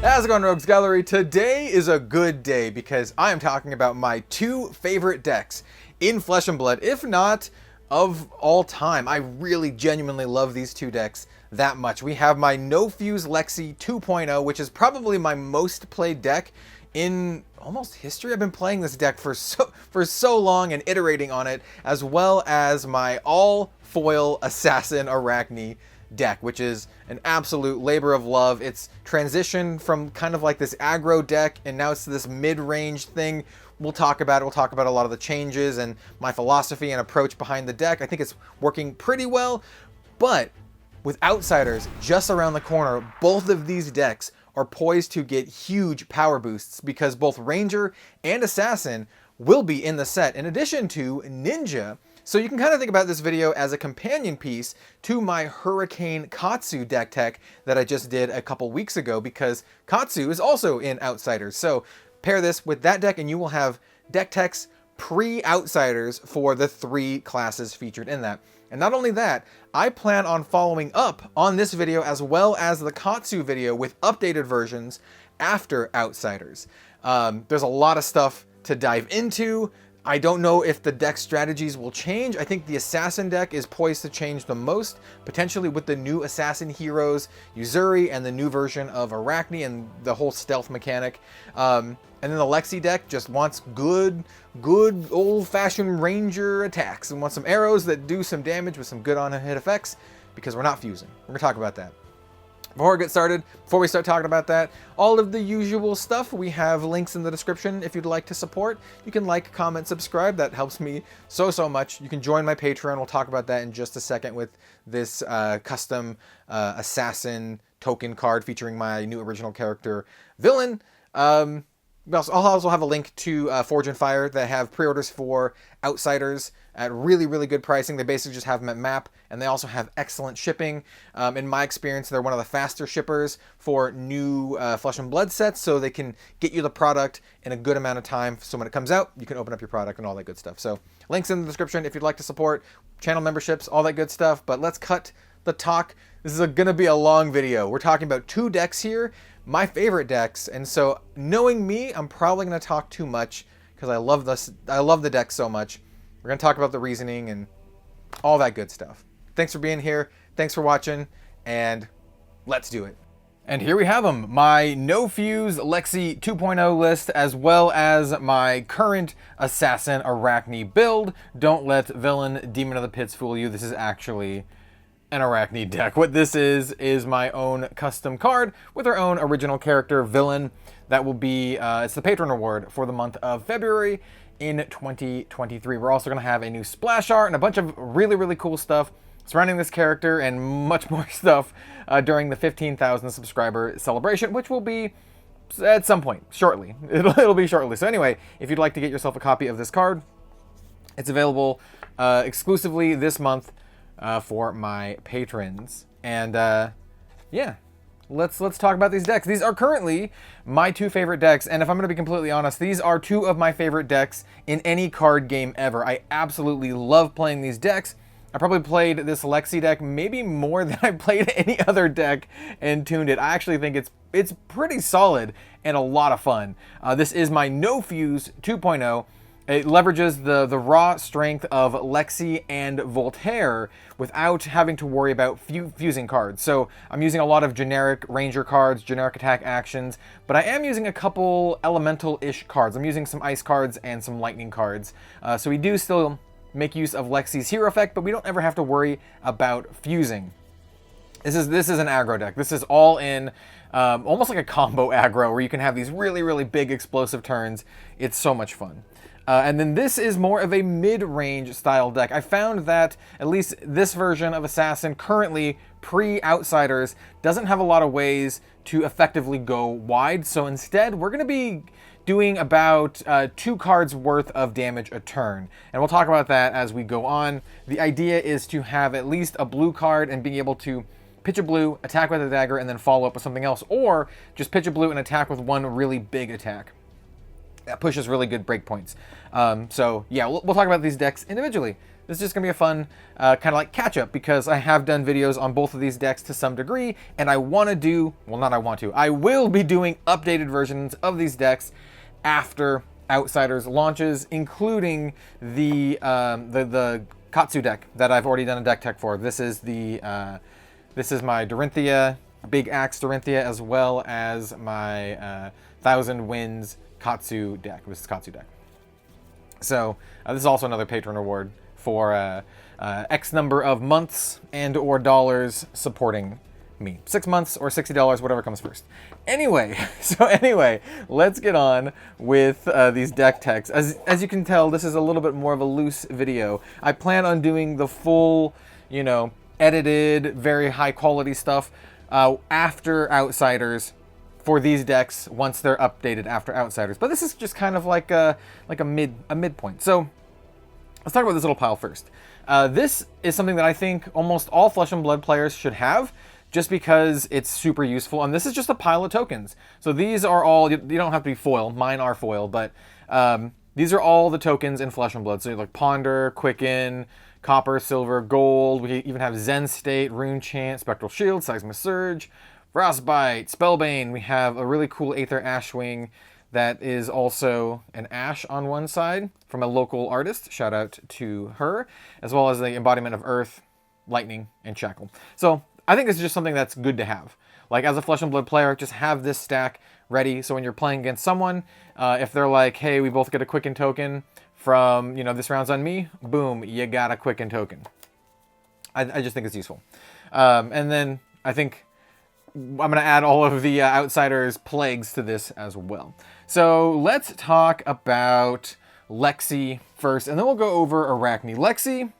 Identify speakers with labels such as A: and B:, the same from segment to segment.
A: How's it going, Rogues Gallery? Today is a good day because I am talking about my two favorite decks in Flesh and Blood, if not of all time. I really genuinely love these two decks that much. We have my No Fuse Lexi 2.0, which is probably my most played deck in almost history. I've been playing this deck for so long and iterating on it, as well as my all foil Assassin Arakni deck, which is an absolute labor of love. It's transitioned from kind of like this aggro deck, and now it's this mid-range thing. We'll talk about it. We'll talk about a lot of the changes and my philosophy and approach behind the deck. I think it's working pretty well, but with Outsiders just around the corner, both of these decks are poised to get huge power boosts because both Ranger and Assassin will be in the set, in addition to Ninja. So you can kind of think about this video as a companion piece to my Hurricane Katsu deck tech that I just did a couple weeks ago, because Katsu is also in Outsiders. So pair this with that deck and you will have deck techs pre-Outsiders for the three classes featured in that. And not only that, I plan on following up on this video as well as the Katsu video with updated versions after Outsiders. There's a lot of stuff to dive into. I don't know if the deck strategies will change. I think the Assassin deck is poised to change the most, potentially with the new Assassin heroes, Yuzuri, and the new version of Arakni and the whole stealth mechanic. And then the Lexi deck just wants good old-fashioned Ranger attacks and wants some arrows that do some damage with some good on-hit effects, because we're not fusing. We're gonna talk about that. Before we get started, before we start talking about that, all of the usual stuff, we have links in the description if you'd like to support. You can like, comment, subscribe. That helps me so much. You can join my Patreon. We'll talk about that in just a second with this custom Assassin token card featuring my new original character, Villon. I'll also have a link to Forge and Fire that have pre-orders for Outsiders at really good pricing. They basically just have them at map, and they also have excellent shipping. In my experience, they're one of the faster shippers for new Flesh and Blood sets, so they can get you the product in a good amount of time. So when it comes out, you can open up your product and all that good stuff. So links in the description if you'd like to support, channel memberships, all that good stuff. But let's cut the talk. This is going to be a long video. We're talking about two decks here, my favorite decks, and so knowing me, I'm probably going to talk too much because I love this. I love the deck so much. We're going to talk about the reasoning and all that good stuff. Thanks for being here. Thanks for watching, and let's do it. And here we have them, my No Fuse Lexi 2.0 list, as well as my current Assassin Arakni build. Don't let Villain Demon of the Pits fool you. This is actually an Arakni deck. What this is my own custom card with our own original character, Villon. That will be, it's the patron award for the month of February in 2023. We're also going to have a new splash art and a bunch of really cool stuff surrounding this character, and much more stuff during the 15,000 subscriber celebration, which will be at some point shortly. It'll be shortly. So anyway, if you'd like to get yourself a copy of this card, it's available exclusively this month for my patrons. And yeah, let's talk about these decks. These are currently my two favorite decks, and if I'm going to be completely honest, these are two of my favorite decks in any card game ever. I absolutely love playing these decks. I probably played this Lexi deck maybe more than I played any other deck and tuned it. I actually think it's pretty solid and a lot of fun. This is my No Fuse 2.0. It leverages the raw strength of Lexi and Voltaire without having to worry about fusing cards. So I'm using a lot of generic Ranger cards, generic attack actions, but I am using a couple elemental-ish cards. I'm using some ice cards and some lightning cards. So we do still make use of Lexi's hero effect, but we don't ever have to worry about fusing. This is an aggro deck. This is all in almost like a combo aggro where you can have these really big explosive turns. It's so much fun. And then this is more of a mid-range style deck. I found that at least this version of Assassin, currently pre-Outsiders, doesn't have a lot of ways to effectively go wide. So instead, we're going to be doing about 2 cards worth of damage a turn. And we'll talk about that as we go on. The idea is to have at least a blue card and being able to pitch a blue, attack with a dagger, and then follow up with something else. Or just pitch a blue and attack with one really big attack. That pushes really good breakpoints. So yeah, we'll talk about these decks individually. this is just going to be a fun kind of like catch-up, because I have done videos on both of these decks to some degree, and I want to do, well, not I want to, I will be doing updated versions of these decks after Outsiders launches, including the Katsu deck that I've already done a deck tech for. This is my Dorinthia, Big Axe Dorinthia, as well as my 1000 Winds Katsu deck. This is Katsu deck. So this is also another patron award for X number of months and or dollars supporting me. 6 months or $60, whatever comes first. Anyway, let's get on with these deck techs. As you can tell, this is a little bit more of a loose video. I plan on doing the full, you know, edited, very high quality stuff after Outsiders for these decks once they're updated after Outsiders. But this is just kind of like a midpoint. So let's talk about this little pile first. This is something that I think almost all Flesh and Blood players should have, just because it's super useful. And this is just a pile of tokens. So these are all, you don't have to be foil, mine are foil, but these are all the tokens in Flesh and Blood. So you have like Ponder, Quicken, Copper, Silver, Gold. We even have Zen State, Rune Chant, Spectral Shield, Seismic Surge, Frostbite, Spellbane. We have a really cool Aether Ashwing that is also an ash on one side from a local artist. Shout out to her, as well as the embodiment of Earth, Lightning, and Shackle. So I think this is just something that's good to have. Like, as a Flesh and Blood player, just have this stack ready, so when you're playing against someone, if they're like, hey, we both get a Quicken token from, you know, this round's on me, boom, you got a Quicken token. I just think it's useful. And then I think I'm going to add all of the Outsiders plagues to this as well. So let's talk about Lexi first, and then we'll go over Arakni. Lexi,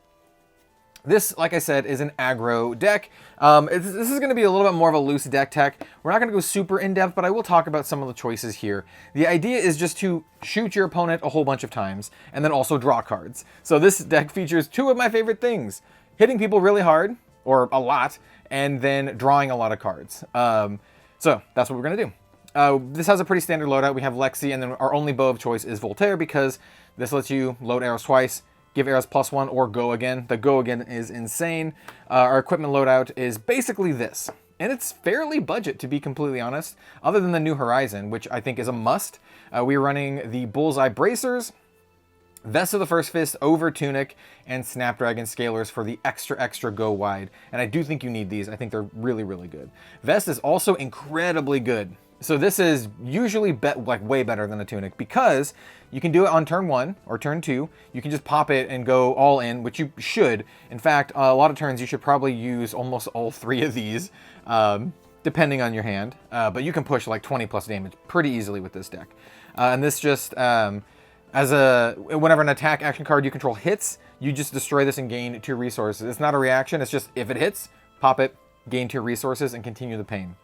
A: this, like I said, is an aggro deck. This is going to be a little bit more of a loose deck tech. We're not going to go super in-depth, but I will talk about some of the choices here. The idea is just to shoot your opponent a whole bunch of times, and then also draw cards. So this deck features two of my favorite things: hitting people really hard, or a lot, and then drawing a lot of cards. So that's what we're going to do. This has a pretty standard loadout. We have Lexi, and then our only bow of choice is Voltaire, because this lets you load arrows twice, give arrows +1, or go again. The go again is insane. Our equipment loadout is basically this, and it's fairly budget, to be completely honest, other than the New Horizon, which I think is a must. We're running the Bullseye Bracers, Vest of the First Fist over Tunic, and Snapdragon Scalers for the extra go wide. And I do think you need these. I think they're really, really good. Vest is also incredibly good. So this is usually way better than a Tunic, because you can do it on turn 1 or turn 2. You can just pop it and go all in, which you should. In fact, a lot of turns you should probably use almost all 3 of these, depending on your hand. But you can push like 20+ damage pretty easily with this deck. And this just, whenever an attack action card you control hits, you just destroy this and gain 2 resources. It's not a reaction, it's just if it hits, pop it, gain 2 resources, and continue the pain.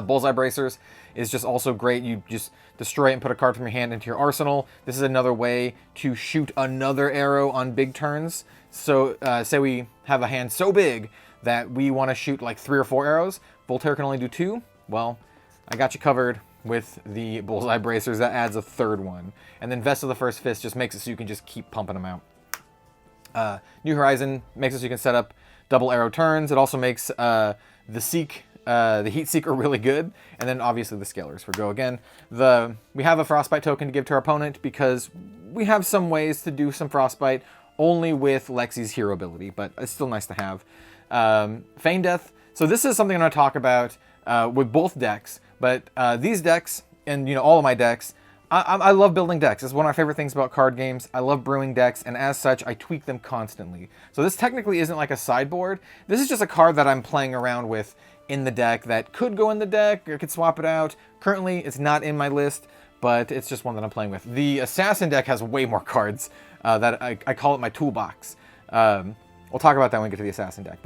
A: Bullseye Bracers is just also great. You just destroy it and put a card from your hand into your arsenal. This is another way to shoot another arrow on big turns. So say we have a hand so big that we want to shoot like 3 or 4 arrows. Voltaire can only do 2. Well, I got you covered with the Bullseye Bracers. That adds a 3rd one. And then Vest of the First Fist just makes it so you can just keep pumping them out. New Horizon makes it so you can set up double arrow turns. It also makes the Heat Seeker really good, and then obviously the Scalers for go again. We have a Frostbite token to give to our opponent, because we have some ways to do some Frostbite only with Lexi's hero ability, but it's still nice to have. Feign Death. So this is something I'm going to talk about with both decks, but these decks, and all of my decks, I love building decks. It's one of my favorite things about card games. I love brewing decks, and as such, I tweak them constantly. So this technically isn't like a sideboard. This is just a card that I'm playing around with in the deck that could go in the deck. I could swap it out. Currently, it's not in my list, but it's just one that I'm playing with. The Assassin deck has way more cards that I call it my toolbox. We'll talk about that when we get to the Assassin deck.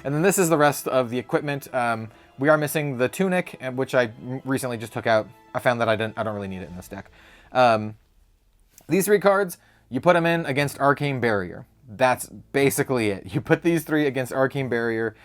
A: And then this is the rest of the equipment. We are missing the Tunic, which I recently just took out. I found that I don't really need it in this deck. These 3 cards, you put them in against Arcane Barrier. That's basically it. You put these 3 against Arcane Barrier.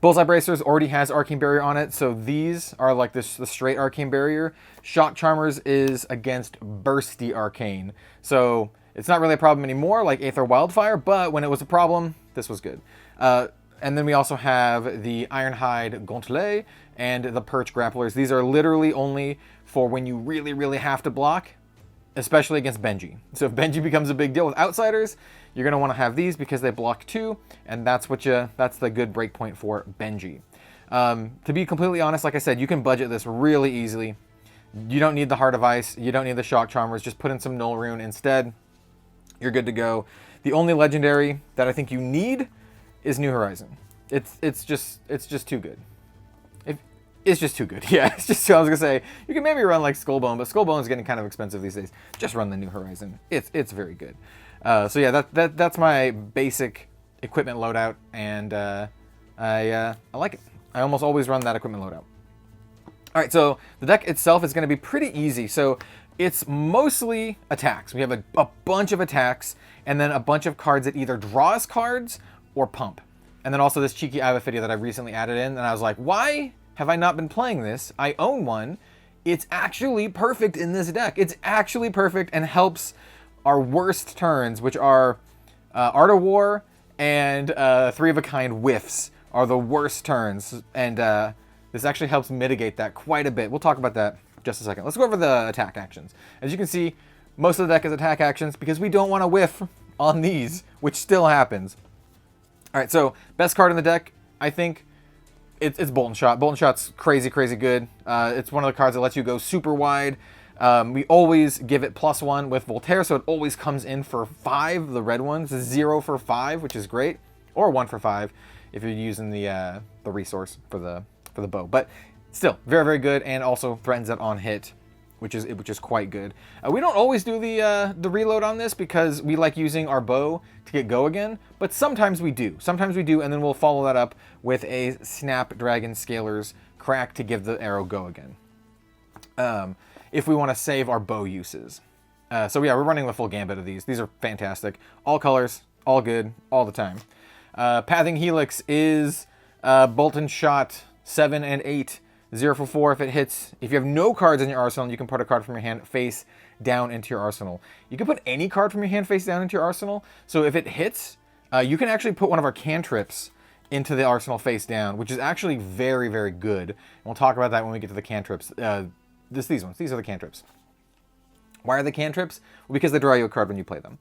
A: Bullseye Bracers already has Arcane Barrier on it, so these are like the straight Arcane Barrier. Shock Charmers is against Bursty Arcane. So It's not really a problem anymore, like Aether Wildfire, but when it was a problem, this was good. And then we also have the Ironhide Gauntlet and the Perch Grapplers. These are literally only for when you really, really have to block, especially against Benji. So if Benji becomes a big deal with Outsiders, you're going to want to have these because they block 2, and that's the good breakpoint for Benji. To be completely honest, like I said, you can budget this really easily. You don't need the Heart of Ice, you don't need the Shock Charmers, just put in some Null Rune instead. You're good to go. The only legendary that I think you need is New Horizon. It's just too good. It's just too good. Yeah, it's just, I was gonna say, you can maybe run like Skullbone, but Skullbone is getting kind of expensive these days. Just run the New Horizon. It's very good. So yeah, that's my basic equipment loadout, and I like it. I almost always run that equipment loadout. All right, so the deck itself is gonna be pretty easy. So it's mostly attacks. We have a bunch of attacks, and then a bunch of cards that either draw us cards or pump. And then also this cheeky Avophidia that I recently added in, and I was like, why have I not been playing this? I own one. It's actually perfect in this deck. It's actually perfect and helps our worst turns, which are Art of War and 3 of a Kind whiffs are the worst turns. And this actually helps mitigate that quite a bit. We'll talk about that in just a second. Let's go over the attack actions. As you can see, most of the deck is attack actions because we don't want to whiff on these, which still happens. All right, so best card in the deck, I think, it's Bolt and Shot. Bolt and Shot's crazy, crazy good. It's one of the cards that lets you go super wide. We always give it +1 with Voltaire, so it always comes in for 5, the red ones. 0 for 5, which is great, or 1 for 5 if you're using the resource for the bow. But still, very, very good, and also threatens it on hit, which is quite good. We don't always do the reload on this because we like using our bow to get go again, but sometimes we do. Sometimes we do, and then we'll follow that up with a Snapdragon Scaler's Crack to give the arrow go again. If we want to save our bow uses. So yeah, we're running the full gambit of these. These are fantastic. All colors, all good, all the time. Pathing Helix is Bolt and Shot 7 and 8. 0 for 4 if it hits. If you have no cards in your arsenal, you can put a card from your hand face down into your arsenal. You can put any card from your hand face down into your arsenal. So if it hits, you can actually put one of our cantrips into the arsenal face down, which is actually very, very good. And we'll talk about that when we get to the cantrips. These ones. These are the cantrips. Why are they cantrips? Well, because they draw you a card when you play them.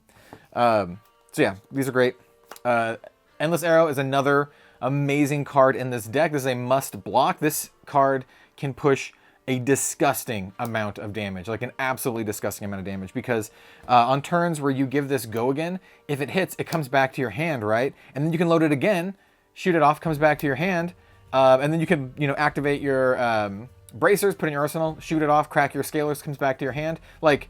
A: So yeah, these are great. Endless Arrow is another amazing card in this deck. This is a must block. This card can push a disgusting amount of damage, like an absolutely disgusting amount of damage, because on turns where you give this go again, if it hits, it comes back to your hand, right? And then you can load it again, shoot it off, comes back to your hand, and then you can, activate your bracers, put in your arsenal, shoot it off, crack your scalers, comes back to your hand. Like,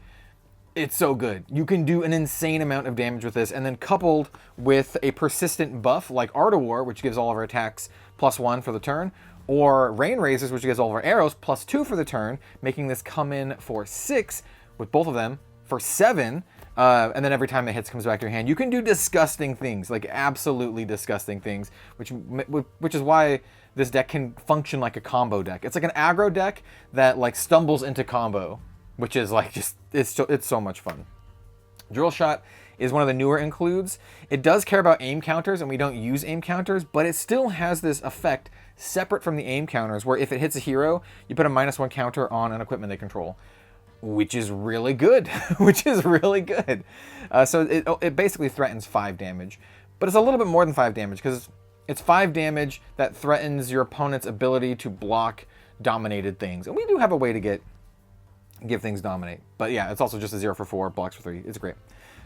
A: it's so good. You can do an insane amount of damage with this, and then coupled with a persistent buff like Art of War, which gives all of our attacks +1 for the turn, or Rain Razors, which gives all of our arrows +2 for the turn, making this come in for 6, with both of them for 7, and then every time it hits, comes back to your hand. You can do disgusting things, like absolutely disgusting things, which is why this deck can function like a combo deck. It's like an aggro deck that like stumbles into combo, which is like just, it's so much fun. Drill Shot is one of the newer includes. It does care about aim counters, and we don't use aim counters, but it still has this effect separate from the aim counters, where if it hits a hero, you put a -1 counter on an equipment they control, which is really good, which is really good. So it basically threatens 5 damage, but it's a little bit more than 5 damage, because it's 5 damage that threatens your opponent's ability to block dominated things. And we do have a way to give things dominate. But yeah, it's also just a 0 for 4, blocks for 3. It's great.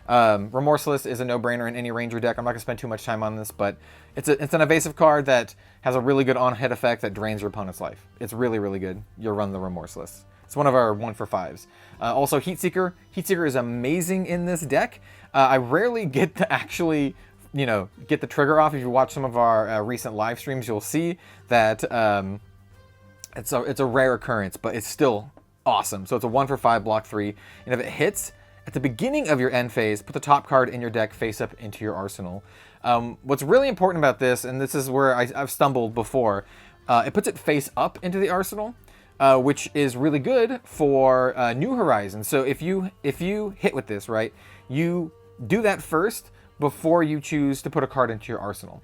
A: Remorseless is a no-brainer in any Ranger deck. I'm not going to spend too much time on this, but it's an evasive card that has a really good on-hit effect that drains your opponent's life. It's really, really good. You'll run the Remorseless. It's one of our 1 for 5s. Also, Heatseeker. Heatseeker is amazing in this deck. I rarely get to actually, get the trigger off. If you watch some of our recent live streams, you'll see that it's a rare occurrence, but it's still awesome. So it's a 1 for 5, block 3, and if it hits at the beginning of your end phase, put the top card in your deck face up into your arsenal. What's really important about this, and this is where I've stumbled before, it puts it face up into the arsenal, which is really good for New Horizons. So if you hit with this, right, you do that first before you choose to put a card into your arsenal.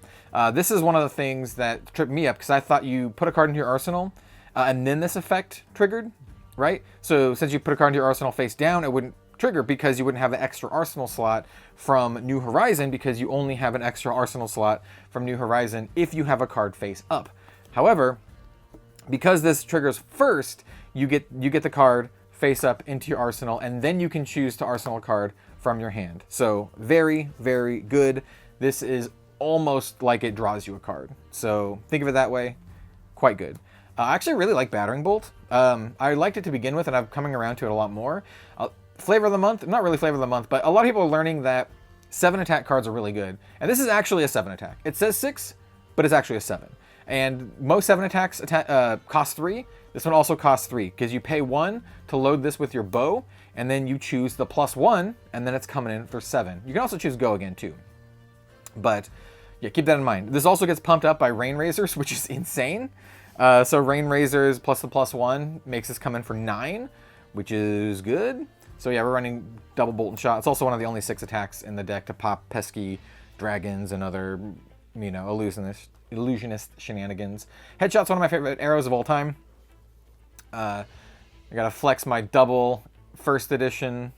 A: This is one of the things that tripped me up, because I thought you put a card into your arsenal and then this effect triggered, right? So since you put a card into your arsenal face down, it wouldn't trigger because you wouldn't have an extra arsenal slot from New Horizon, because you only have an extra arsenal slot from New Horizon if you have a card face up. However, because this triggers first, you get the card face up into your arsenal, and then you can choose to arsenal a card from your hand. So very, very good. This is almost like it draws you a card. So think of it that way. Quite good. I actually really like Battering Bolt. I liked it to begin with, and I'm coming around to it a lot more. Flavor of the month, not really flavor of the month, but a lot of people are learning that 7 attack cards are really good. And this is actually a 7 attack. It says 6, but it's actually a 7. And most 7 attacks cost 3. This one also costs 3, because you pay 1 to load this with your bow, and then you choose the +1, and then it's coming in for 7. You can also choose Go again too. But yeah, keep that in mind. This also gets pumped up by Rain Razors, which is insane. So Rain Razors plus the +1 makes this come in for 9, which is good. So yeah, we're running double bolt and shot. It's also one of the only 6 attacks in the deck to pop pesky dragons and other, you know, illusionist shenanigans. Headshot's one of my favorite arrows of all time. I gotta flex my double first edition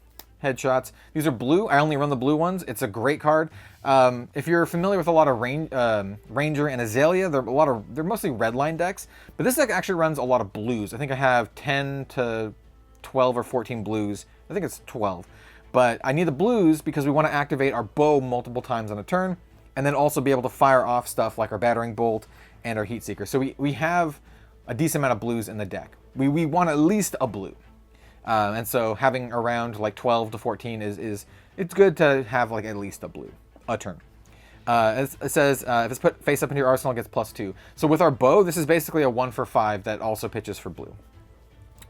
A: headshots. These are blue. I only run the blue ones. It's a great card. If you're familiar with a lot of Ranger and Azalea, they're mostly red line decks, but this deck actually runs a lot of blues. I think I have 10 to 12 or 14 blues. I think it's 12. But I need the blues because we want to activate our bow multiple times on a turn, and then also be able to fire off stuff like our Battering Bolt and our Heat Seeker. So we have a decent amount of blues in the deck. We want at least a blue. And so having around like 12 to 14 it's good to have like at least a blue a turn. It says if it's put face up into your arsenal, it gets +2. So with our bow, this is basically a 1 for 5 that also pitches for blue.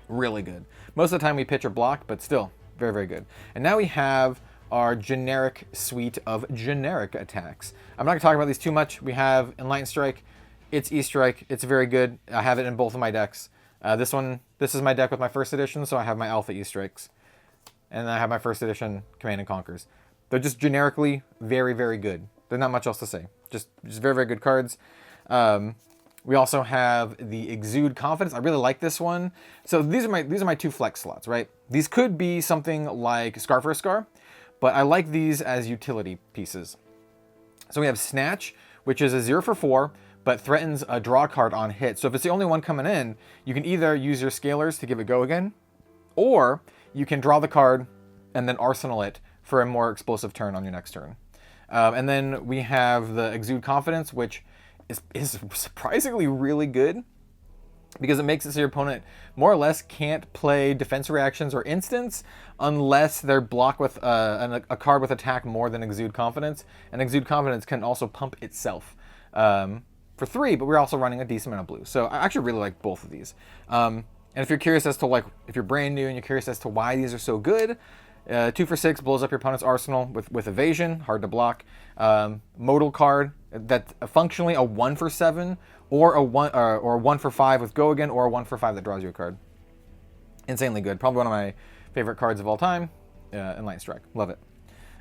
A: Really good. Most of the time we pitch or block, but still very, very good. And now we have our generic suite of generic attacks. I'm not gonna talk about these too much. We have Enlightened Strike. It's E-Strike. It's very good. I have it in both of my decks. This is my deck with my first edition, so I have my Alpha E-Strikes. And I have my first edition Command and Conquers. They're just generically very, very good. There's not much else to say. Just very, very good cards. We also have the Exude Confidence. I really like this one. So these are my 2 flex slots, right? These could be something like Scar for a Scar, but I like these as utility pieces. So we have Snatch, which is a 0 for 4, but threatens a draw card on hit. So if it's the only one coming in, you can either use your Scalers to give it Go again, or you can draw the card and then arsenal it for a more explosive turn on your next turn. And then we have the Exude Confidence, which is surprisingly really good, because it makes it so your opponent more or less can't play defense reactions or instants unless they're blocked with a card with attack more than Exude Confidence. And Exude Confidence can also pump itself for 3, but we're also running a decent amount of blue. So I actually really like both of these. And if you're curious as to, like, if you're brand new and you're curious as to why these are so good, 2 for 6 blows up your opponent's arsenal with evasion, hard to block. Modal card that's functionally a 1 for 7, or a 1 for 5 with Go again, or a 1 for 5 that draws you a card. Insanely good. Probably one of my favorite cards of all time. Enlightened Strike. Love it.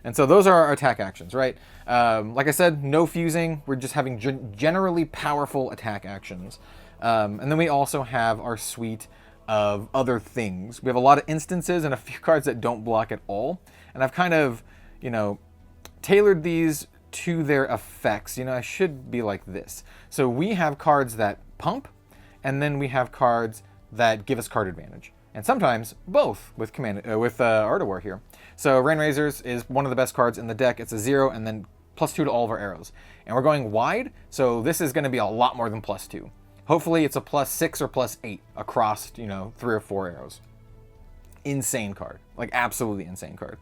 A: And so those are our attack actions, right? Like I said, no fusing. We're just having generally powerful attack actions. And then we also have our suite of other things. We have a lot of instances and a few cards that don't block at all. And I've kind of, tailored these to their effects. I should be like this. So we have cards that pump, and then we have cards that give us card advantage. And sometimes both with Art of War here. So Rain Razors is one of the best cards in the deck. It's a 0 and then +2 to all of our arrows. And we're going wide, so this is going to be a lot more than +2. Hopefully it's a +6 or +8 across, 3 or 4 arrows. Insane card. Like, absolutely insane card.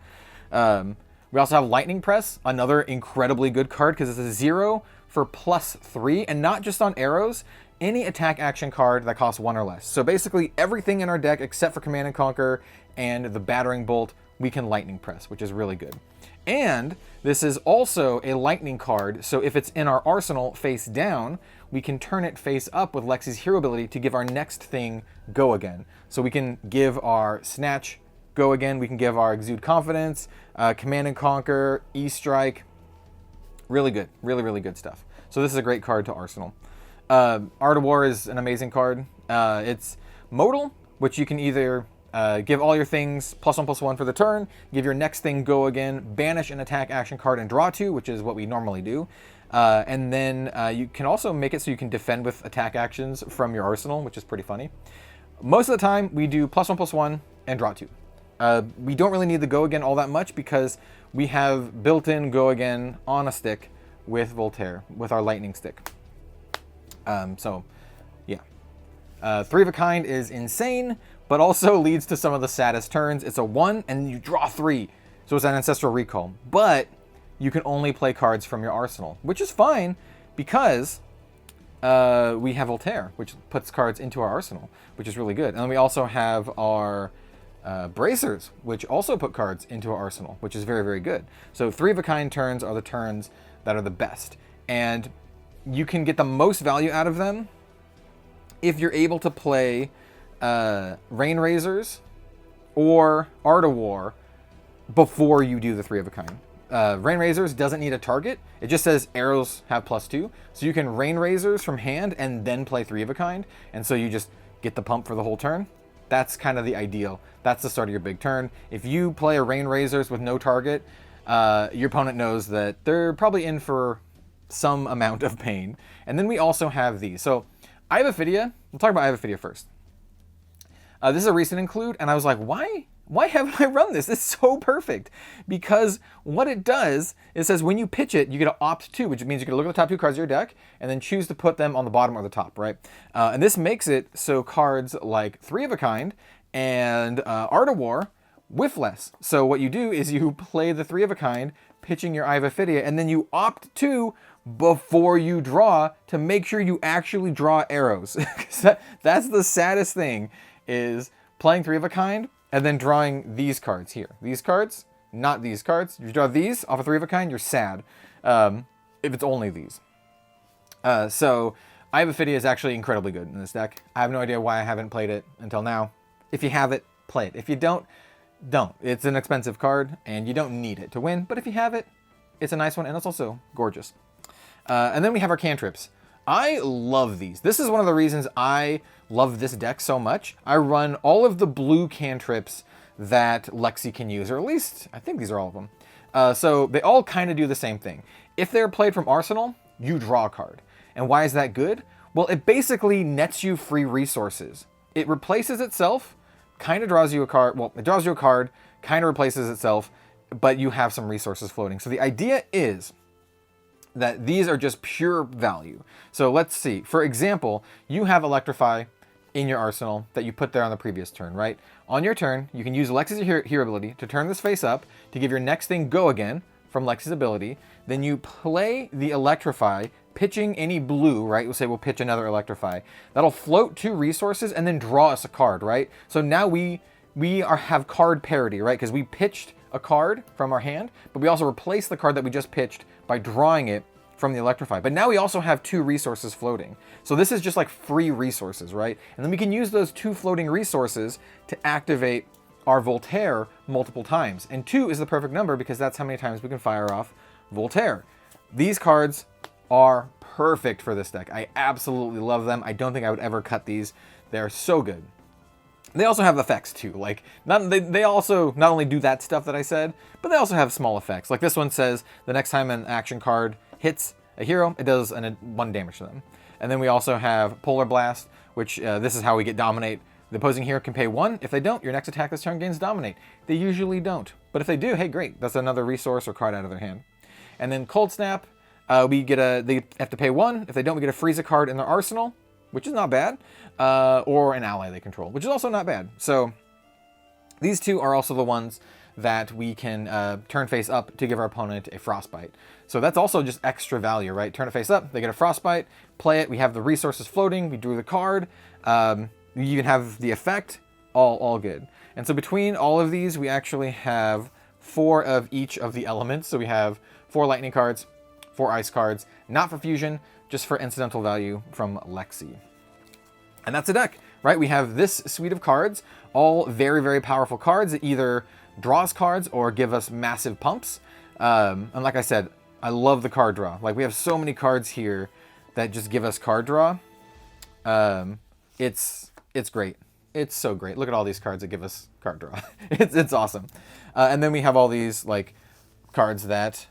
A: We also have Lightning Press, another incredibly good card because it's a 0 for +3, and not just on arrows, any attack action card that costs 1 or less. So basically everything in our deck except for Command and Conquer and the Battering Bolt, we can Lightning Press, which is really good. And this is also a lightning card, so if it's in our arsenal face down, we can turn it face up with Lexi's hero ability to give our next thing go again. So we can give our snatch go again, we can give our exude confidence, command and conquer, e-strike. Really good, really good stuff. So this is a great card to arsenal. Art of War is an amazing card. It's modal, which you can either give all your things +1/+1 for the turn, give your next thing go again, banish an attack action card and draw 2, which is what we normally do. And then you can also make it so you can defend with attack actions from your arsenal, which is pretty funny. Most of the time, we do +1/+1 and draw 2. We don't really need the go again all that much because we have built-in go again on a stick with Voltaire, with our lightning stick. So, yeah. 3 of a kind is insane, but also leads to some of the saddest turns. It's a 1, and you draw 3. So it's an Ancestral Recall. But you can only play cards from your arsenal, which is fine because we have Voltaire, which puts cards into our arsenal, which is really good. And then we also have our bracers, which also put cards into our arsenal, which is very good. So 3 of a kind turns are the turns that are the best. And you can get the most value out of them if you're able to play Rain Razors or Art of War before you do the 3 of a kind. Rain Razors doesn't need a target. It just says arrows have +2. So you can Rain Razors from hand and then play 3 of a kind. And so you just get the pump for the whole turn. That's kind of the ideal. That's the start of your big turn. If you play a Rain Razors with no target, your opponent knows that they're probably in for some amount of pain. And then we also have these. So Ivophidia, we'll talk about Ivophidia first. This is a recent include, and I was like, why haven't I run this? It's so perfect. Because what it does, it says when you pitch it, you get to opt to, which means you can look at the top 2 cards of your deck and then choose to put them on the bottom or the top, right? And this makes it so cards like 3 of a kind and Art of War whiff less. So what you do is you play the 3 of a kind, pitching your Ivophidia, and then you opt to before you draw to make sure you actually draw arrows. That's the saddest thing, is playing 3 of a kind and then drawing these cards here. These cards, not these cards. If you draw these off a 3 of a kind, you're sad. If it's only these. So Ivophidia is actually incredibly good in this deck. I have no idea why I haven't played it until now. If you have it, play it. If you don't. It's an expensive card, and you don't need it to win. But if you have it, it's a nice one, and it's also gorgeous. And then we have our cantrips. I love these. This is one of the reasons I love this deck so much. I run all of the blue cantrips that Lexi can use, or at least I think these are all of them. So they all kind of do the same thing. If they're played from Arsenal, you draw a card. And why is that good? Well, it basically nets you free resources. It replaces itself, kind of draws you a card. Well, it draws you a card, kind of replaces itself, but you have some resources floating. So the idea is that these are just pure value. So let's see. For example, you have Electrify in your arsenal that you put there on the previous turn, right? On your turn, you can use Lexi's hero ability to turn this face up to give your next thing go again from Lexi's ability. Then you play the Electrify, pitching any blue, right? We'll say we'll pitch another Electrify. That'll float 2 resources and then draw us a card, right? So now we have card parity, right? Because we pitched a card from our hand, but we also replaced the card that we just pitched by drawing it from the Electrify. But now we also have 2 resources floating. So this is just like free resources, right? And then we can use those 2 floating resources to activate our Voltaire multiple times. And 2 is the perfect number because that's how many times we can fire off Voltaire. These cards are perfect for this deck. I absolutely love them. I don't think I would ever cut these. They're so good. They also have effects too. Like they also not only do that stuff that I said, but they also have small effects. Like this one says the next time an action card hits a hero, it does 1 damage to them. And then we also have Polar Blast, which this is how we get Dominate. The opposing hero can pay 1. If they don't, your next attack this turn gains Dominate. They usually don't. But if they do, hey, great. That's another resource or card out of their hand. And then Cold Snap, they have to pay 1. If they don't, we get a freeze a card in their arsenal, which is not bad. Or an ally they control, which is also not bad. So these 2 are also the ones that we can turn face up to give our opponent a Frostbite. So that's also just extra value, right? Turn it face up, they get a Frostbite, play it, we have the resources floating, we drew the card, you can have the effect, all good. And so between all of these, we actually have 4 of each of the elements. So we have 4 lightning cards, 4 ice cards, not for fusion, just for incidental value from Lexi. And that's a deck, right? We have this suite of cards, all very, very powerful cards that either draws cards or give us massive pumps. And like I said, I love the card draw. Like, we have so many cards here that just give us card draw. It's great. It's so great. Look at all these cards that give us card draw. It's awesome. And then we have all these like cards that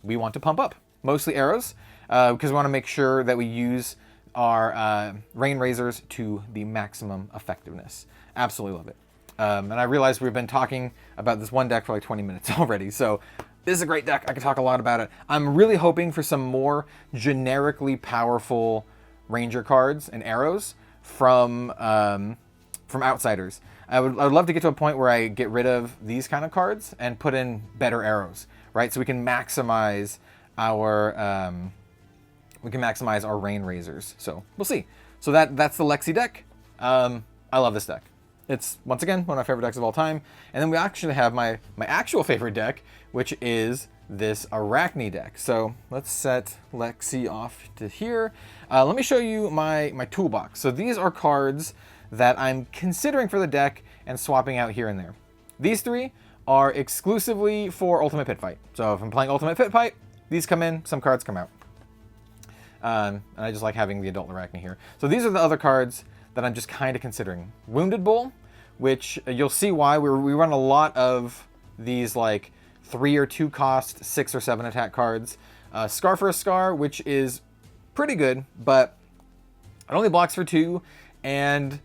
A: we want to pump up, mostly arrows, because we want to make sure that we use our rain razors to the maximum effectiveness. Absolutely love it. And I realize we've been talking about this one deck for like 20 minutes already, so this is a great deck. I could talk a lot about it. I'm really hoping for some more generically powerful ranger cards and arrows from outsiders. I would love to get to a point where I get rid of these kind of cards and put in better arrows, right? So we can maximize our rain razors. So we'll see. So that's the Lexi deck. I love this deck. It's, once again, one of my favorite decks of all time. And then we actually have my actual favorite deck, which is this Arakni deck. So let's set Lexi off to here. Let me show you my toolbox. So these are cards that I'm considering for the deck and swapping out here and there. These 3 are exclusively for Ultimate Pit Fight. So if I'm playing Ultimate Pit Fight, these come in, some cards come out. And I just like having the Adult Arakni here. So these are the other cards that I'm just kind of considering. Wounded Bull, which you'll see why. We run a lot of these like 3 or 2 cost, 6 or 7 attack cards. Scar for a Scar, which is pretty good, but it only blocks for 2, and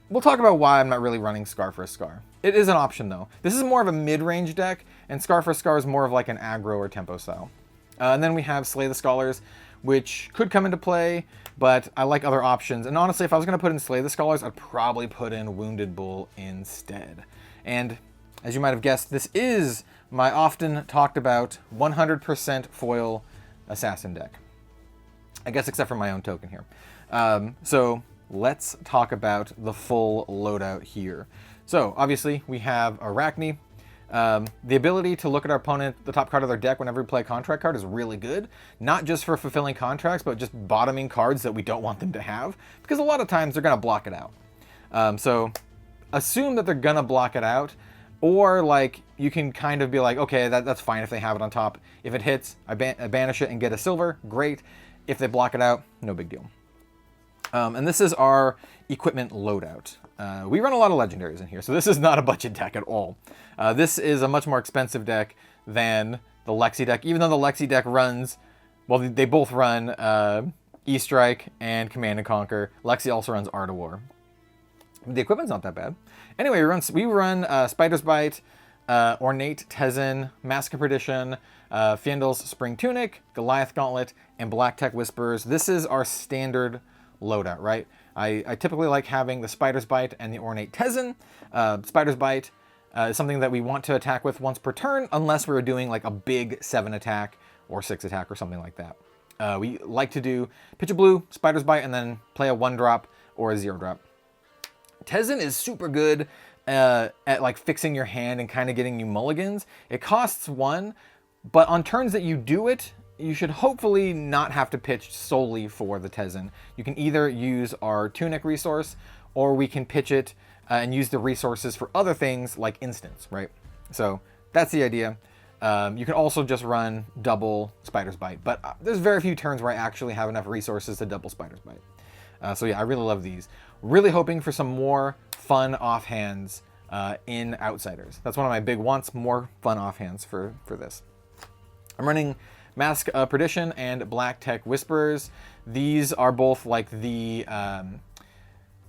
A: we'll talk about why I'm not really running Scar for a Scar. It is an option though. This is more of a mid-range deck, and Scar for a Scar is more of like an aggro or tempo style. And then we have Slay the Scholars, which could come into play, but I like other options. And honestly, if I was going to put in Slay the Scholars, I'd probably put in Wounded Bull instead. And as you might have guessed, this is my often talked about 100% foil assassin deck. I guess except for my own token here. So let's talk about the full loadout here. So obviously we have Arakni. The ability to look at our opponent, the top card of their deck whenever we play a contract card is really good. Not just for fulfilling contracts, but just bottoming cards that we don't want them to have. Because a lot of times they're going to block it out. So assume that they're going to block it out. Or like you can kind of be like, okay, that's fine if they have it on top. If it hits, I banish it and get a silver. Great. If they block it out, no big deal. And this is our equipment loadout. We run a lot of legendaries in here, so this is not a budget deck at all. This is a much more expensive deck than the Lexi deck, even though the Lexi deck runs, well, they both run E-Strike and Command and Conquer. Lexi also runs Art of War. The equipment's not that bad. Anyway, we run Spider's Bite, Ornate Tezen, Mask of Perdition, Fiendl's Spring Tunic, Goliath Gauntlet, and Black Tech Whispers. This is our standard loadout, right? I typically like having the Spider's Bite and the Ornate Tezen. Spider's Bite is something that we want to attack with once per turn, unless we were doing like a big 7 attack or 6 attack or something like that. We like to do pitch a blue, Spider's Bite, and then play a 1-drop or a 0-drop. Tezen is super good at like fixing your hand and kind of getting you mulligans. It costs 1, but on turns that you do it, you should hopefully not have to pitch solely for the Tezen. You can either use our Tunic resource, or we can pitch it and use the resources for other things like instants, right? So that's the idea. You can also just run double Spider's Bite, but there's very few turns where I actually have enough resources to double Spider's Bite. So yeah, I really love these. Really hoping for some more fun offhands in Outsiders. That's one of my big wants, more fun offhands for this. I'm running Mask of Perdition and Black Tech Whispers. These are both like the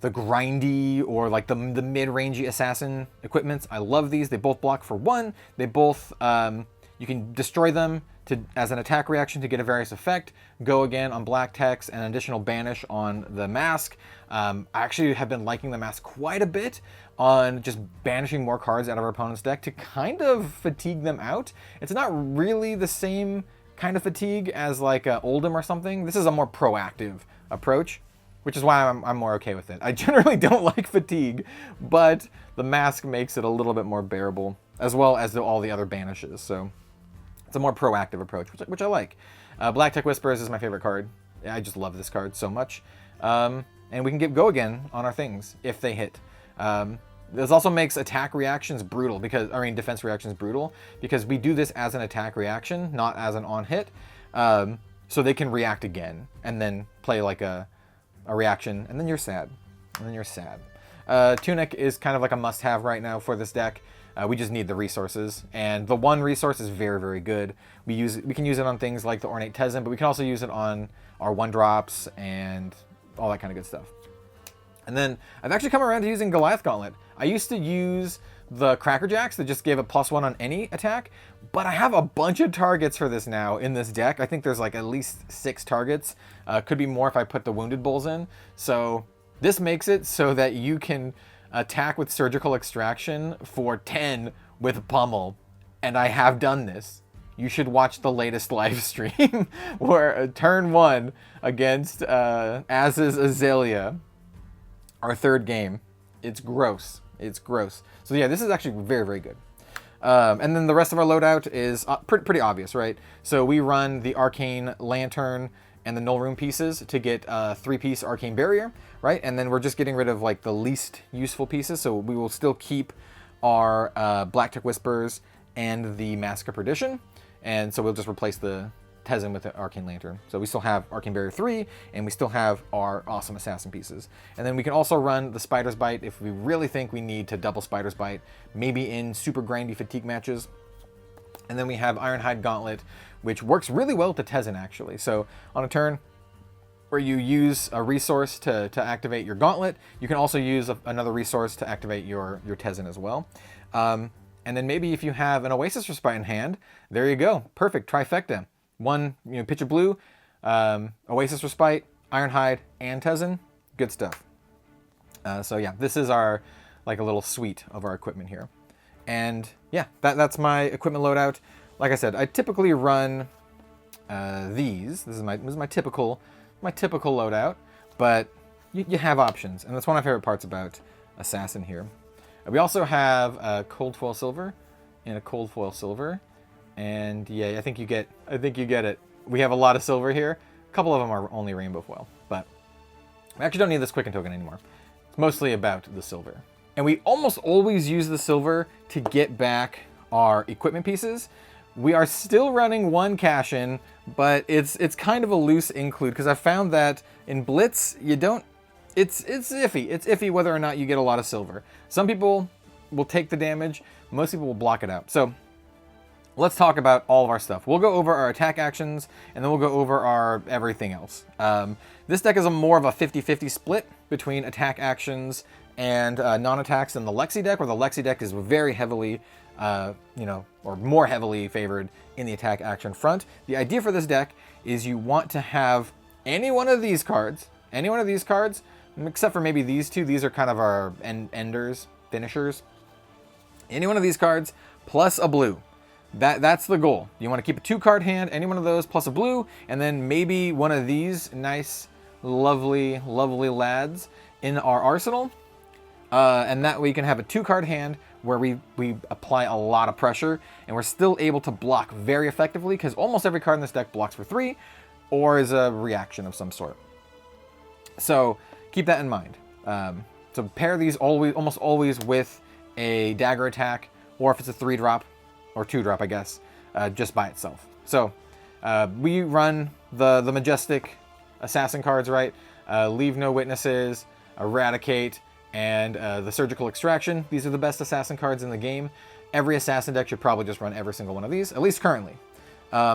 A: grindy or like the mid-rangey assassin equipments. I love these. They both block for 1. They both, you can destroy them as an attack reaction to get a various effect. Go again on Black Techs and an additional banish on the Mask. I actually have been liking the Mask quite a bit on just banishing more cards out of our opponent's deck to kind of fatigue them out. It's not really the same kind of fatigue as like Oldhim or something. This is a more proactive approach. which is why I'm more okay with it. I generally don't like fatigue, but the mask makes it a little bit more bearable, as well as all the other banishes. So it's a more proactive approach, which I like. Black Tech Whisperers is my favorite card. I just love this card so much. And we can get go again on our things if they hit. This also makes attack reactions brutal defense reactions brutal, because we do this as an attack reaction, not as an on hit. So they can react again and then play like a reaction, and then you're sad. Tunic is kind of like a must-have right now for this deck. We just need the resources, and the one resource is very, very good. We can use it on things like the Ornate Tezen, but we can also use it on our 1-drops and all that kind of good stuff. And then I've actually come around to using Goliath Gauntlet. I used to use the Cracker Jacks that just gave a +1 on any attack, but I have a bunch of targets for this now in this deck. I think there's like at least 6 targets. Could be more if I put the Wounded Bulls in. So this makes it so that you can attack with Surgical Extraction for 10 with Pummel. And I have done this. You should watch the latest live stream where turn 1 against Az's Azalea, our 3rd game. It's gross. It's gross. So yeah, this is actually very, very good. And then the rest of our loadout is pretty obvious, right? So we run the Arcane Lantern and the Null Room pieces to get a 3-piece Arcane Barrier, right? And then we're just getting rid of like the least useful pieces. So we will still keep our Black Tech Whispers and the Mask of Perdition. And so we'll just replace the Tezen with the Arcane Lantern. So we still have Arcane Barrier 3, and we still have our awesome Assassin pieces. And then we can also run the Spider's Bite if we really think we need to double Spider's Bite, maybe in super grindy fatigue matches. And then we have Ironhide Gauntlet, which works really well with the Tezen, actually. So on a turn where you use a resource to activate your Gauntlet, you can also use another resource to activate your Tezen as well. And then maybe if you have an Oasis Respite in hand, there you go. Perfect, trifecta. 1, pitch of blue, Oasis Respite, Ironhide, and Tezen. Good stuff. So yeah, this is our like a little suite of our equipment here. And yeah, that's my equipment loadout. Like I said, I typically run these. This is my typical loadout, but you have options, and that's one of my favorite parts about Assassin here. We also have a Cold Foil Silver and a Cold Foil Silver. And yeah, I think you get it. We have a lot of silver here. A couple of them are only rainbow foil, but we actually don't need this Quicken token anymore. It's mostly about the silver. And we almost always use the silver to get back our equipment pieces. We are still running 1 cash-in, but it's kind of a loose include, because I found that in Blitz, you don't, it's iffy. It's iffy whether or not you get a lot of silver. Some people will take the damage, most people will block it out. So let's talk about all of our stuff. We'll go over our attack actions, and then we'll go over our everything else. This deck is more of a 50-50 split between attack actions and non-attacks than the Lexi deck, where the Lexi deck is very heavily, or more heavily favored in the attack action front. The idea for this deck is you want to have any one of these cards, except for maybe these two. These are kind of our enders, finishers. Any one of these cards plus a blue. That's the goal. You want to keep a 2-card hand, any one of those plus a blue, and then maybe one of these nice, lovely, lovely lads in our arsenal. And that way you can have a 2-card hand where we apply a lot of pressure, and we're still able to block very effectively, because almost every card in this deck blocks for 3, or is a reaction of some sort. So keep that in mind. So pair these almost always with a dagger attack, or if it's a 3-drop, or 2-drop, I guess, just by itself. So we run the Majestic Assassin cards, right? Leave No Witnesses, Eradicate, and the Surgical Extraction. These are the best Assassin cards in the game. Every Assassin deck should probably just run every single one of these, at least currently.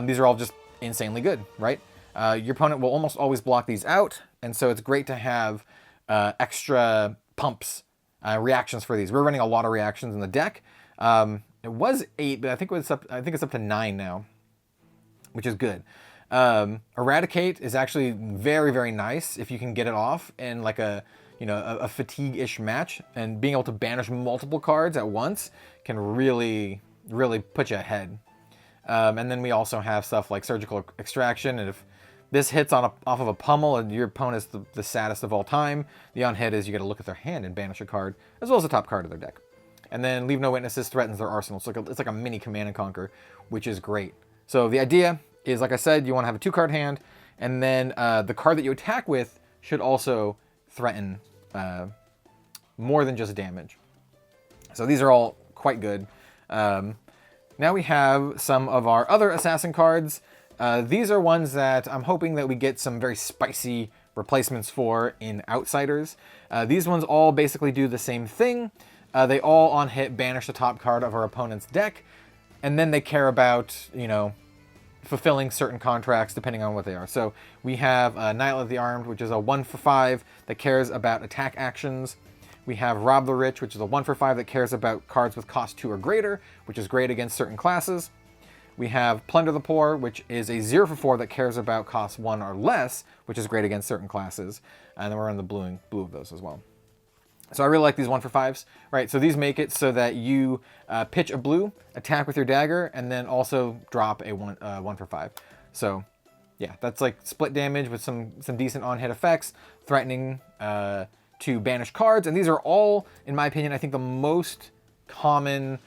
A: These are all just insanely good, right? Your opponent will almost always block these out, and so it's great to have extra pumps, reactions for these. We're running a lot of reactions in the deck. It was 8, but I think it's up to 9 now, which is good. Eradicate is actually very, very nice if you can get it off in like a fatigue-ish match, and being able to banish multiple cards at once can really, really put you ahead. And then we also have stuff like Surgical Extraction, and if This hits on off of a pummel, and your opponent's the saddest of all time. The on-hit is you got to look at their hand and banish a card, as well as the top card of their deck. And then Leave No Witnesses threatens their arsenal. So it's like a mini Command and Conquer, which is great. So the idea is, like I said, you want to have a 2-card hand, and then the card that you attack with should also threaten more than just damage. So these are all quite good. Now we have some of our other Assassin cards. These are ones that I'm hoping that we get some very spicy replacements for in Outsiders. These ones all basically do the same thing. They all on hit banish the top card of our opponent's deck, and then they care about, you know, fulfilling certain contracts depending on what they are. So we have Annihilate the Armed, which is a 1/5 that cares about attack actions. We have Rob the Rich, which is a 1/5 that cares about cards with cost 2 or greater, which is great against certain classes. We have Plunder the Poor, which is a 0/4 that cares about cost 1 or less, which is great against certain classes. And then we're in the blue of those as well. So I really like these 1/5s, right? So these make it so that you pitch a blue, attack with your dagger, and then also drop a 1/5. So yeah, that's like split damage with some decent on-hit effects, threatening to banish cards. And these are all, in my opinion, I think the most common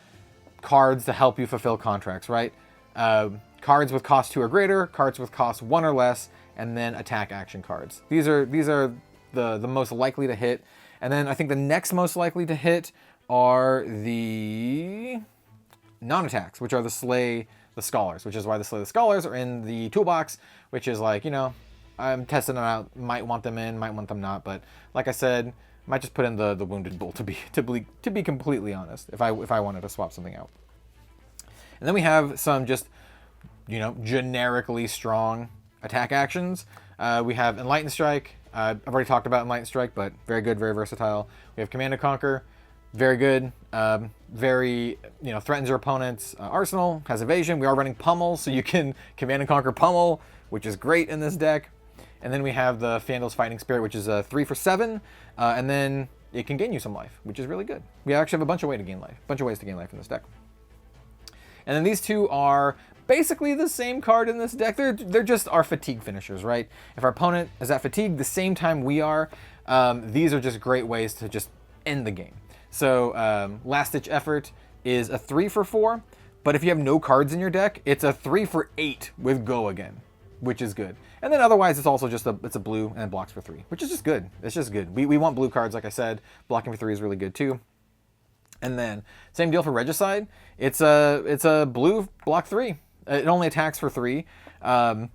A: cards to help you fulfill contracts, right? Cards with cost 2 or greater, cards with cost 1 or less, and then attack action cards. These are the most likely to hit. And then I think the next most likely to hit are the non-attacks, which are the Slay the Scholars, which is why the Slay the Scholars are in the toolbox, which is like, you know, I'm testing them out, might want them in, might want them not, but like I said, might just put in the Wounded Bull to be completely honest, if I wanted to swap something out. And then we have some just, you know, generically strong attack actions. We have Enlightened Strike. I've already talked about Enlightened Strike, but very good, very versatile. We have Command and Conquer, very good, very, you know, threatens your opponent's arsenal, has evasion. We are running Pummel, so you can Command and Conquer Pummel, which is great in this deck. And then we have the Fandle's Fighting Spirit, which is a 3/7, and then it can gain you some life, which is really good. We actually have a bunch of ways to gain life in this deck. And then these two are basically the same card in this deck. They're just our fatigue finishers, right? If our opponent is at fatigue the same time we are, these are just great ways to just end the game. So Last Ditch Effort is a 3/4, but if you have no cards in your deck, it's a 3/8 with Go Again, which is good. And then otherwise, it's also just it's a blue and it blocks for 3, which is just good. It's just good. We want blue cards, like I said. Blocking for 3 is really good too. And then same deal for Regicide. It's a blue block 3. It only attacks for 3. And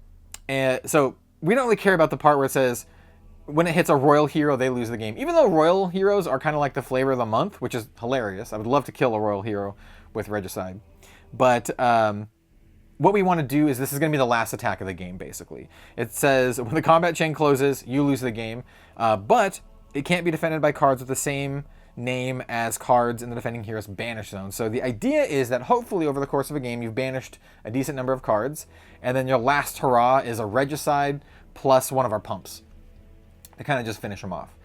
A: so we don't really care about the part where it says when it hits a royal hero, they lose the game. Even though royal heroes are kind of like the flavor of the month, which is hilarious. I would love to kill a royal hero with Regicide. But what we want to do is this is going to be the last attack of the game, basically. It says when the combat chain closes, you lose the game. But it can't be defended by cards with the same name as cards in the defending hero's banish zone. So the idea is that hopefully over the course of a game, you've banished a decent number of cards, and then your last hurrah is a Regicide plus one of our pumps to kind of just finish them off.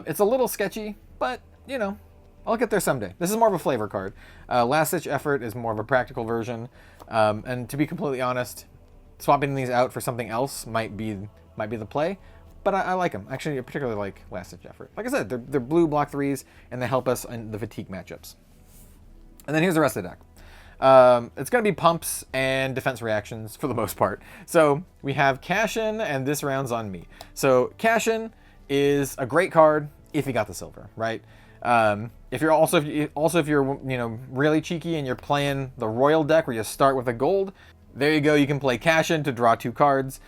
A: It's a little sketchy, but, you know, I'll get there someday. This is more of a flavor card. Last Ditch Effort is more of a practical version, and to be completely honest, swapping these out for something else might be the play. But I like them. Actually, I particularly like Last Ditch Effort. Like I said, they're blue block 3s, and they help us in the fatigue matchups. And then here's the rest of the deck. It's going to be pumps and defense reactions for the most part. So we have Cash In, and this round's on me. So Cash In is a great card if you got the silver, right? If you're you know, really cheeky and you're playing the royal deck where you start with a gold, there you go. You can play Cash In to draw 2 cards.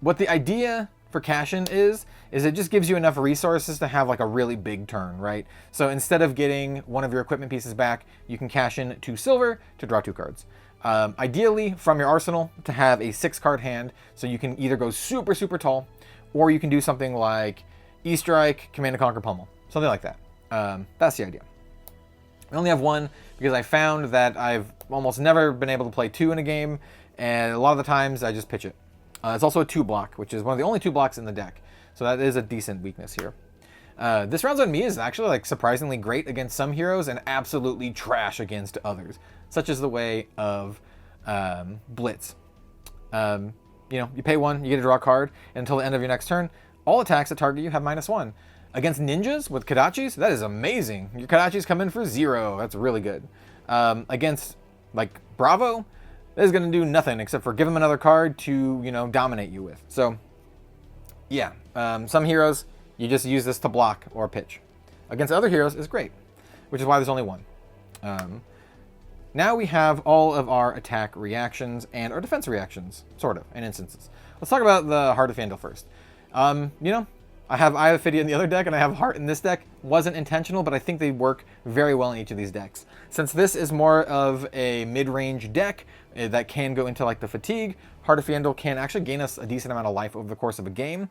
A: What the idea for Cash In is it just gives you enough resources to have like a really big turn, right? So instead of getting one of your equipment pieces back, you can cash in 2 silver to draw 2 cards. Ideally from your arsenal to have a 6-card hand, so you can either go super, super tall, or you can do something like E-Strike, Command and Conquer Pummel, something like that. That's the idea. I only have 1 because I found that I've almost never been able to play 2 in a game, and a lot of the times I just pitch it. It's also a 2 block, which is one of the only 2 blocks in the deck. So that is a decent weakness here. This rounds on me is actually like surprisingly great against some heroes and absolutely trash against others, such as the way of Blitz. you pay 1, you get to draw a card, and until the end of your next turn, all attacks that target you have -1. Against ninjas with Kodachis, that is amazing. Your Kodachis come in for 0. That's really good. Against, like, Bravo, that is going to do nothing except for give them another card to, dominate you with. So, yeah. Some heroes, you just use this to block or pitch. Against other heroes is great, which is why there's only 1. Now we have all of our attack reactions and our defense reactions, sort of, in instances. Let's talk about the Heart of Fandle first. I have Eye of Ophidia in the other deck, and I have Heart in this deck. Wasn't intentional, but I think they work very well in each of these decks. Since this is more of a mid-range deck that can go into like the Fatigue, Heart of Fandle can actually gain us a decent amount of life over the course of a game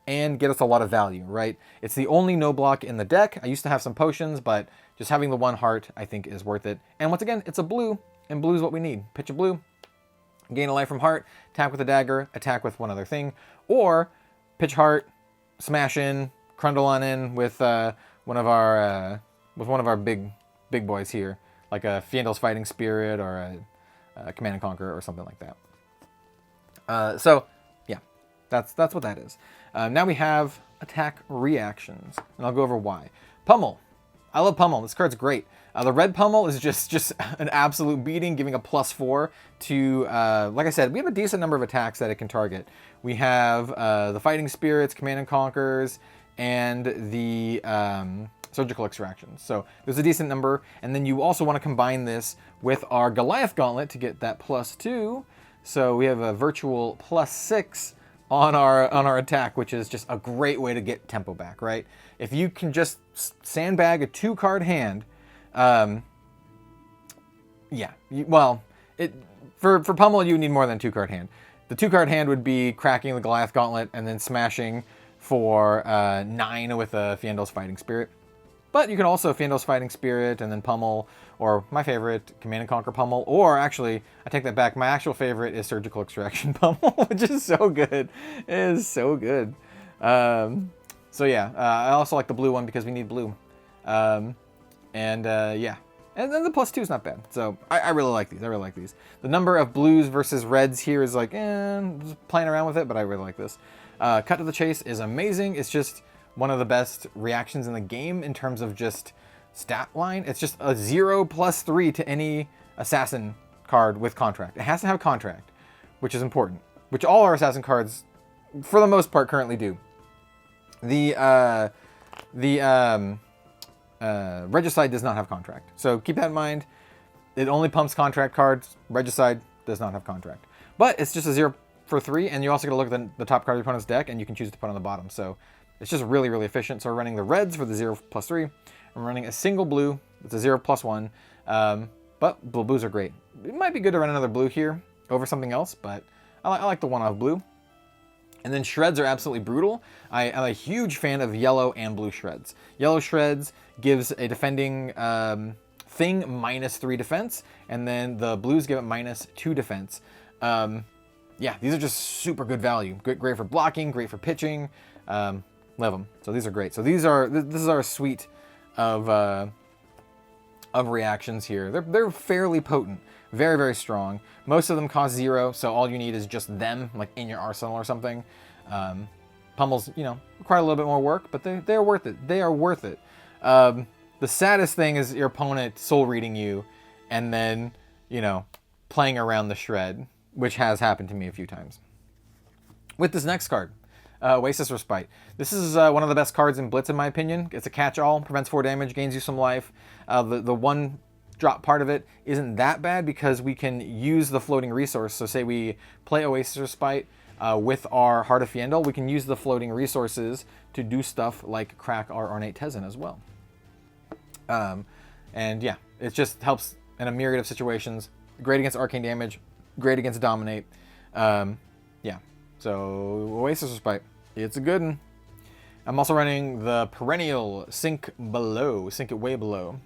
A: and get us a lot of value, right? It's the only no block in the deck. I used to have some potions, but just having the 1 heart, I think, is worth it. And once again, it's a blue, and blue is what we need. Pitch a blue, gain a life from heart, attack with a dagger, attack with one other thing, or pitch heart, smash in, crundle on in with one of our big boys here, like a Fiendel's Fighting Spirit or a Command and Conquer or something like that. So yeah, that's what that is. Now we have attack reactions, and I'll go over why. Pummel. I love Pummel. This card's great. The red Pummel is just an absolute beating, giving a +4 to, like I said, we have a decent number of attacks that it can target. We have the Fighting Spirits, Command and Conquers, and the Surgical Extractions. So there's a decent number, and then you also want to combine this with our Goliath Gauntlet to get that +2. So we have a virtual +6 on our attack, which is just a great way to get tempo back, right? If you can just sandbag a 2-card hand, for Pummel you need more than a 2-card hand. The 2-card hand would be cracking the Goliath Gauntlet and then smashing for 9 with a Fiendel's Fighting Spirit. But you can also Fiendel's Fighting Spirit and then Pummel, or my favorite, Command and Conquer Pummel, or actually, I take that back, my actual favorite is Surgical Extraction Pummel, which is so good. It is so good. So yeah, I also like the blue one because we need blue. Yeah. And then the +2 is not bad. So I really like these. I really like these. The number of blues versus reds here is like, just playing around with it, but I really like this. Cut to the Chase is amazing. It's just one of the best reactions in the game in terms of just stat line. It's just a 0 +3 to any assassin card with contract. It has to have contract, which is important, which all our assassin cards, for the most part, currently do. The Regicide does not have contract. So keep that in mind. It only pumps contract cards. Regicide does not have contract. But it's just a 0 for 3, and you also got to look at the top card of your opponent's deck, and you can choose to put on the bottom. So it's just really, really efficient. So we're running the reds for the 0 +3. I'm running a single blue. It's a 0 +1. But blues are great. It might be good to run another blue here over something else, but I like the one-off blue. And then shreds are absolutely brutal. I'm a huge fan of yellow and blue shreds. Yellow shreds gives a defending thing -3 defense, and then the blues give it -2 defense. Yeah, these are just super good value. Great for blocking, great for pitching. Love them. So these are great. So this is our suite of reactions here. They're fairly potent. Very, very strong. Most of them cost 0, so all you need is just them, like in your arsenal or something. Pummels, require a little bit more work, but they're worth it. They are worth it. The saddest thing is your opponent soul reading you and then, playing around the shred, which has happened to me a few times. With this next card, Oasis Respite. This is one of the best cards in Blitz, in my opinion. It's a catch-all, prevents 4 damage, gains you some life. The one drop part of it isn't that bad because we can use the floating resource. So say we play Oasis Respite with our Heart of Fiendel, we can use the floating resources to do stuff like crack our Ornate Tezzin as well. And yeah, it just helps in a myriad of situations. Great against arcane damage, great against dominate. Yeah, so Oasis Respite, it's a good one. I'm also running the perennial Sink Below, Sink It Way Below.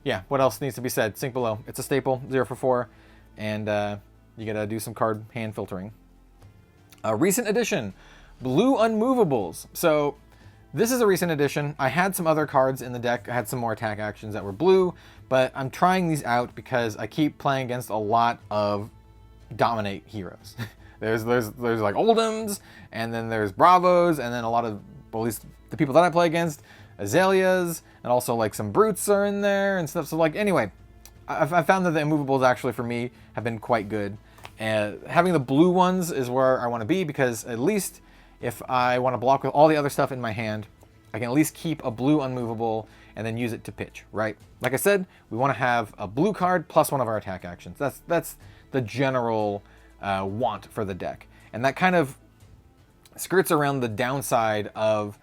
A: Yeah, what else needs to be said? Sink Below. It's a staple, 0 for 4, and you gotta do some card hand filtering. Recent addition, Blue Unmovables. So this is a recent addition. I had some other cards in the deck. I had some more attack actions that were blue, but I'm trying these out because I keep playing against a lot of dominate heroes. There's like Oldhams, and then there's Bravos, and then a lot of, well, at least the people that I play against, Azaleas, and also like some Brutes are in there and stuff. So like, anyway, I found that the immovables actually for me have been quite good. And having the blue ones is where I want to be, because at least if I want to block with all the other stuff in my hand, I can at least keep a blue unmovable and then use it to pitch, right? Like I said, we want to have a blue card plus one of our attack actions. That's the general want for the deck. And that kind of skirts around the downside of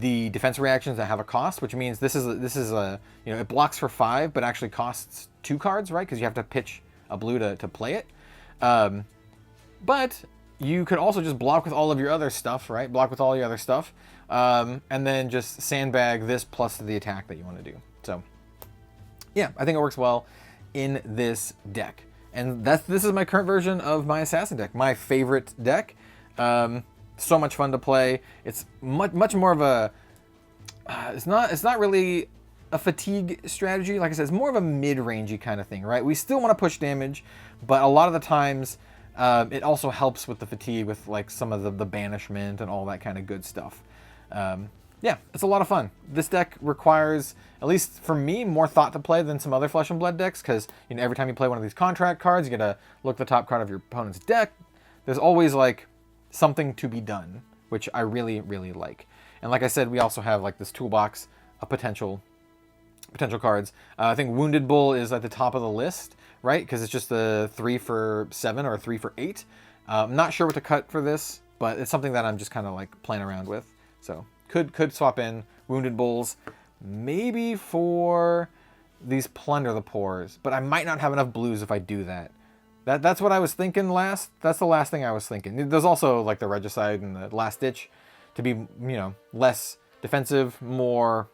A: the defense reactions that have a cost, which means this is a you know, it blocks for 5 but actually costs 2 cards, right? Because you have to pitch a blue to play it. But you could also just block with all of your other stuff, right? Block with all your other stuff, and then just sandbag this plus the attack that you want to do. So yeah, I think it works well in this deck. And this is my current version of my Assassin deck, my favorite deck. So much fun to play. It's much more of a, it's not really a fatigue strategy. Like I said, it's more of a mid-rangey kind of thing, right? We still want to push damage, but a lot of the times it also helps with the fatigue, with like some of the banishment and all that kind of good stuff. Yeah, it's a lot of fun. This deck requires, at least for me, more thought to play than some other Flesh and Blood decks, because you know, every time you play one of these contract cards, you gotta look at the top card of your opponent's deck. There's always like something to be done, which I really, really like. And like I said, we also have like this toolbox of potential cards. I think Wounded Bull is at the top of the list, right? Because it's just a 3 for 7 or a 3 for 8. I'm not sure what to cut for this, but it's something that I'm just kind of like playing around with. So could swap in Wounded Bulls, maybe for these Plunder the Pores, but I might not have enough blues if I do that. That's what I was thinking last. That's the last thing I was thinking. There's also like the Regicide and the Last Ditch to be, you know, less defensive, more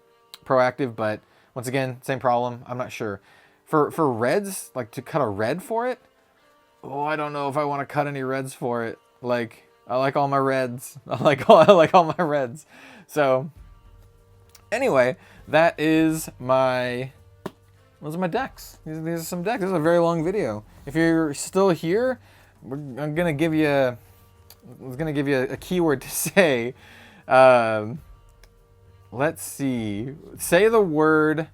A: proactive, but once again, same problem. I'm not sure. For reds, like to cut a red for it, oh, I don't know if I want to cut any reds for it. Like, I like all my reds. I like all my reds. So anyway, that is my, those are my decks. These are some decks. This is a very long video. If you're still here, I'm gonna give you a keyword to say. Let's see. Say the word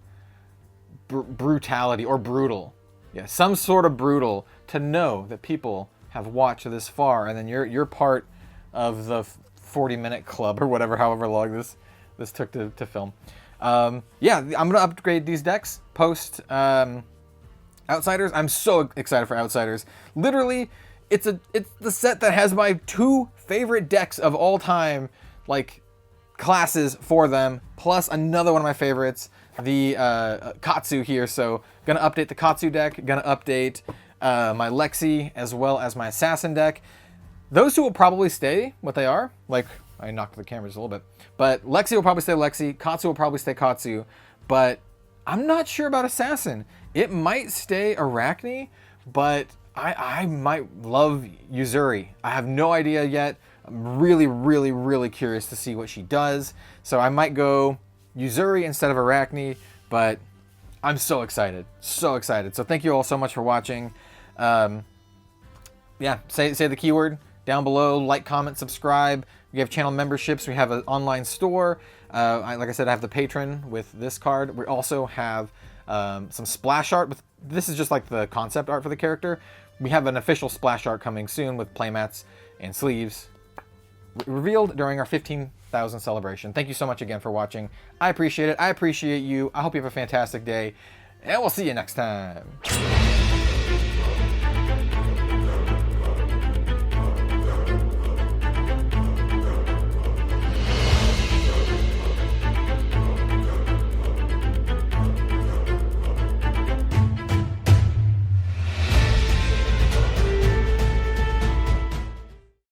A: brutality or brutal. Yeah, some sort of brutal, to know that people have watched this far, and then you're part of the 40-minute club or whatever, however long this took to film. Yeah, I'm gonna upgrade these decks post Outsiders. I'm so excited for Outsiders. Literally, it's the set that has my 2 favorite decks of all time, like classes for them, plus another one of my favorites, the Katsu here. So gonna update the Katsu deck, gonna update my Lexi as well as my Assassin deck. Those 2 will probably stay what they are. Like, I knocked the cameras a little bit, but Lexi will probably stay Lexi, Katsu will probably stay Katsu, but I'm not sure about Assassin. It might stay Arakni, but I might love Yuzuri. I have no idea yet. I'm really, really, really curious to see what she does. So I might go Yuzuri instead of Arakni, but I'm so excited. So excited. So thank you all so much for watching. Yeah, say the keyword down below. Like, comment, subscribe. We have channel memberships. We have an online store. Like I said, I have the patron with this card. We also have some splash art. This is just like the concept art for the character. We have an official splash art coming soon with playmats and sleeves revealed during our 15,000 celebration. Thank you so much again for watching. I appreciate it. I appreciate you. I hope you have a fantastic day, and we'll see you next time.